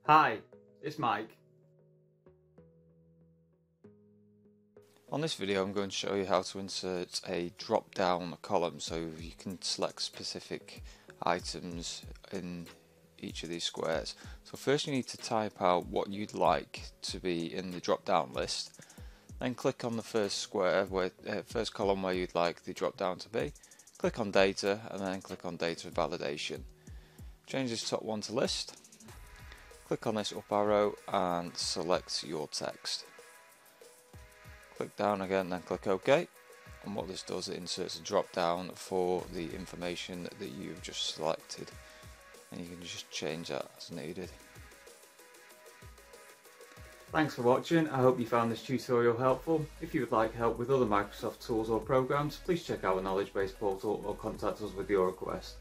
Hi, it's Mike. On this video I'm going to show you how to insert a drop down column so you can select specific items in each of these squares. So first you need to type out what you'd like to be in the drop down list, then click on the first square, first column where you'd like the drop down to be, click on data and then click on data validation. Change this top one to list, click on this up arrow and select your text. Click down again, then click OK, and what this does, it inserts a drop down for the information that you've just selected, and you can just change that as needed. Thanks for watching. I hope you found this tutorial helpful. If you would like help with other Microsoft tools or programs, please check out our knowledge base portal or contact us with your request.